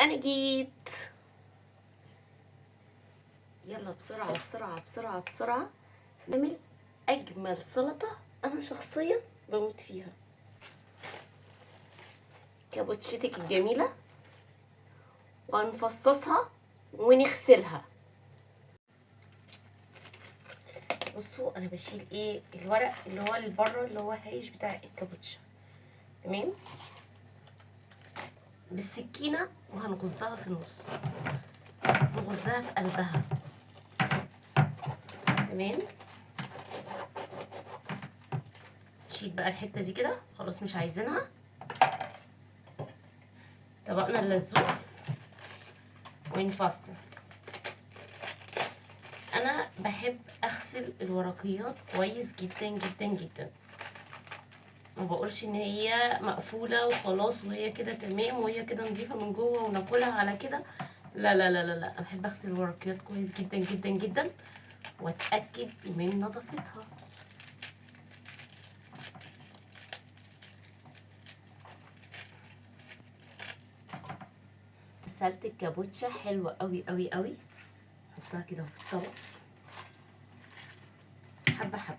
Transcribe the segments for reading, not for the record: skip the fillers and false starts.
انا جيت. يلا بسرعة بسرعة بسرعة بسرعة نعمل اجمل سلطة انا شخصيا بموت فيها. كابوتشتك الجميلة وهنفصصها ونغسلها. بصوا انا بشيل ايه الورق اللي هو اللي بره اللي هو هايش بتاع الكابوتشا، تمام، بالسكينة وهنغزها في النص، نغزها في قلبها، تمام. نشيل بقى الحتة دي كده، خلاص مش عايزينها. طبقنا اللزوز ونفصص. انا بحب اغسل الورقيات كويس جدا جدا جدا، ما بقولش ان هي مقفوله وخلاص وهي كده تمام وهي كده نظيفه من جوه وناكلها على كده. لا لا لا لا لا، انا بحب اغسل الورقيات كويس جدا جدا جدا واتاكد من نظافتها. غسلت الكابوتشا حلوه قوي قوي قوي. حطها كده في الطبق حبه حبه،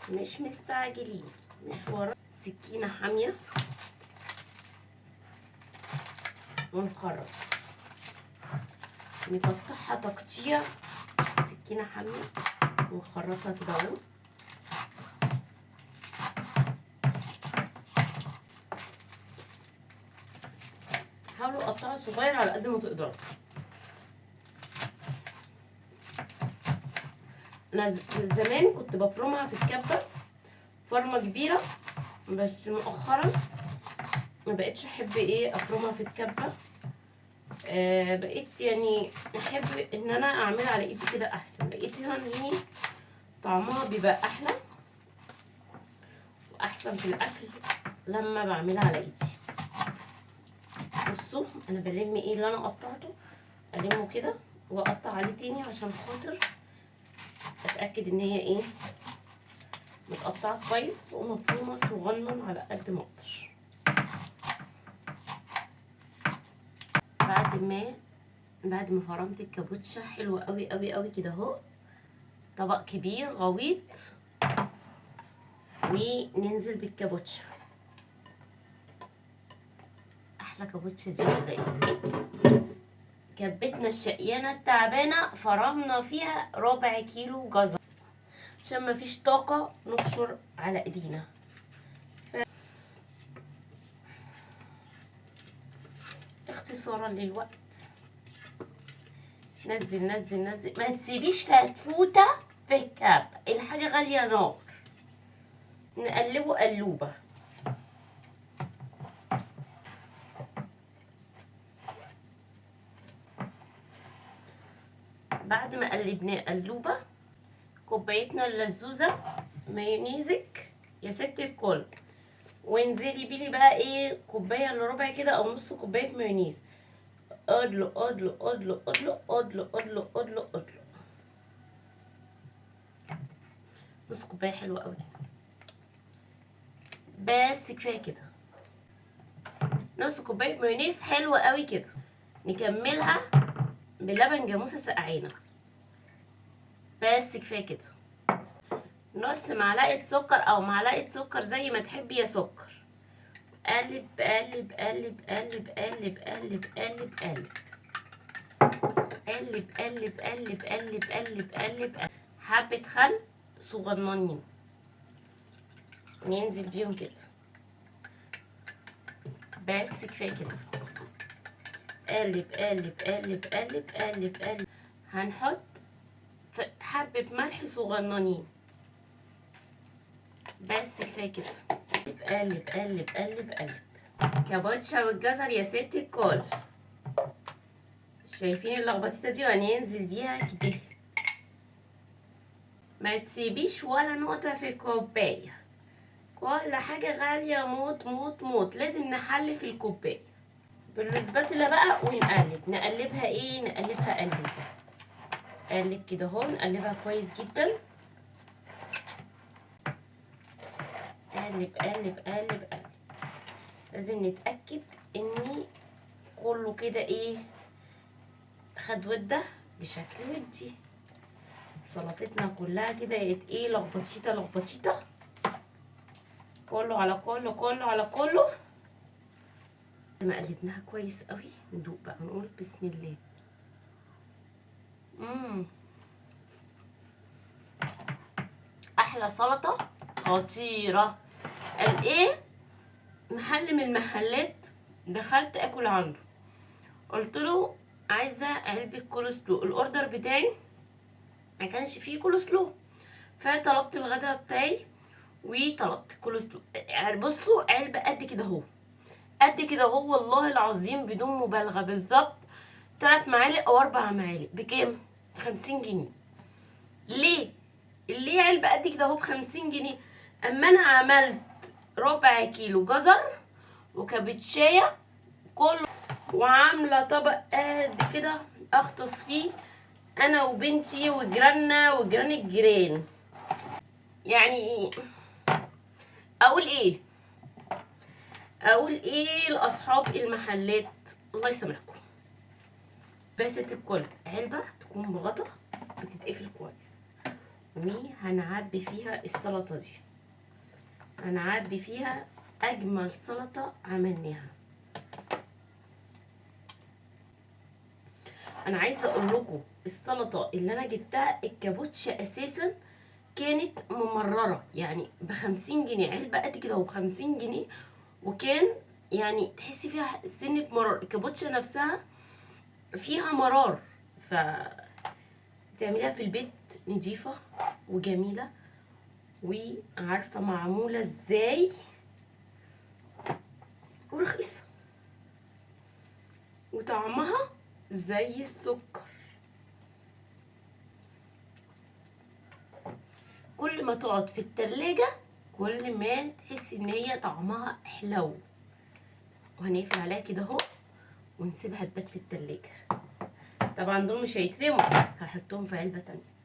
مش مستعجلين، مش ورا. سكينه حاميه ونخرط، نقطعها تقطيع. سكينه حاميه ونخرطها كده اهو. حاولوا قطعوا صغير على قد ما تقدروا. انا زمان كنت بفرمها في الكبه فرمه كبيره، بس مؤخرا ما بقتش احب ايه افرمها في الكبه. بقيت يعني احب ان انا اعملها على ايدي كده احسن. لقيت يعني طعمها بيبقى احلى واحسن في الاكل لما بعملها على ايدي. بصوا انا بلم ايه اللي انا قطعته، المه كده واقطع عليه تاني عشان خاطر اتاكد ان هي ايه متقطعه كويس ومفرومه صغنن على قد ما اقدر. بعد ما فرمت الكابوتشا حلوه قوي قوي قوي كده اهو، طبق كبير غويط وننزل بالكابوتشا. احلى كابوتشا دي ولا ايه؟ كبتنا الشقيانه التعبانه فرمنا فيها ربع كيلو جزر عشان مفيش طاقه نبشر على ايدينا. اختصارا للوقت نزل نزل نزل، ما تسيبيش فتفوته في الكب، الحاجه غاليه نار. نقلبه قلوبه. بعد ما قلبناه قلوبه، كوبايتنا اللزوزه مايونيزك يا ست الكل، وانزلي بيلي بقى ايه كوبايه الا ربع كده او نص كوبايه مايونيز. ادلق ادلق ادلق ادلق ادلق ادلق ادلق ادلق. نص كوبايه حلوه قوي، بس كفايه كده. نص كوبايه مايونيز حلوه قوي كده. نكملها بلبن جاموسه سقعينه، بس كفايه كده. نص معلقه سكر او معلقه سكر زي ما تحبي يا سكر. قلب قلب قلب قلب قلب قلب قلب قلب قلب قلب قلب قلب قلب قلب. حبة خل صغننين ننزل بيهم كده، بس كفاية كده. قلب قلب قلب قلب قلب قلب. هنحط حبة ملح صغننين، بس كفاية كده. قلب قلب قلب قلب. كابوتشا والجزر يا ست الكل. شايفين اللخبطيطة دي؟ وهننزل بيها كده. ما تسيبيش ولا نقطة في الكوباية، كل حاجة غالية موت موت موت، لازم نحلي في الكوباية بالسباتولا بقى ونقلب. نقلبها ايه؟ نقلبها قلب كده اهو. نقلبها كويس جدا. قلب قلب قلب قلب. لازم نتأكد ان كله كده ايه خد وده بشكل ودي. سلطتنا كلها كده ايه لخبطيطه لخبطيطه، كله على كله كله على كله. ما قلبناها كويس قوي ندوق بقى نقول بسم الله. احلى سلطه خطيره. قال ايه محل من المحلات دخلت اكل عنده، قلت له عايزه علبه كول سلو، الاوردر بتاعي ما كانش فيه كول سلو، فطلبت الغداء بتاعي وطلبت كول سلو. بصوا علبه قد كده اهو، قد كده اهو والله العظيم بدون مبالغه، بالظبط 3 معالق او 4 معالق. بكام؟ 50 جنيه. ليه علبه قد كده اهو ب50 جنيه؟ اما انا عملت ربع كيلو جزر وكابتشايه كله، وعامله طبق قد كده اغطس فيه انا وبنتي وجيراننا وجيران الجيران. يعني اقول ايه لاصحاب المحلات الله يسامحكم. بس الكل علبه تكون بغطا بتتقفل كويس، وهنعبي فيها السلطه دي، هنعبي فيها اجمل سلطه عملناها. انا عايزه اقول لكم السلطه اللي انا جبتها الكابوتشا اساسا كانت ممرره، يعني ب50 جنيه علبه قد كده و50 جنيه، وكان يعني تحسي فيها سنه مرار. الكابوتشا نفسها فيها مرار، ف تعمليها في البيت نضيفه وجميله وعارفه معموله ازاي ورخيصه وطعمها زي السكر. كل ما تقعد في التلاجة كل ما تحسي ان هي طعمها حلو. وهنقفل عليها كده اهو ونسيبها تبات في التلاجة. طبعا دول مش هيترموا، هحطهم في علبة تانية.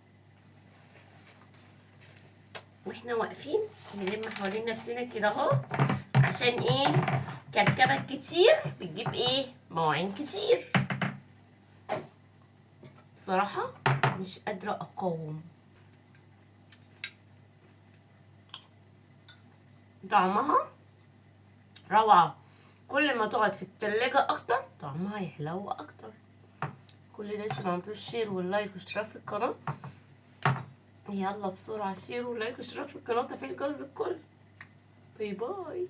واحنا واقفين نلم حوالين نفسنا كده اهو، عشان ايه؟ كركبة كتير بتجيب ايه؟ مواعين كتير. بصراحة مش قادرة اقاوم، طعمها روعة. كل ما تقعد في التلاجة اكتر طعمها يحلو اكتر. كل ده لسه معملتوش شير واللايك واشتراك في القناة. يلا بسرعة شير ولايك واشتراك في القناة وتفعيل جرس الكل. باي باي.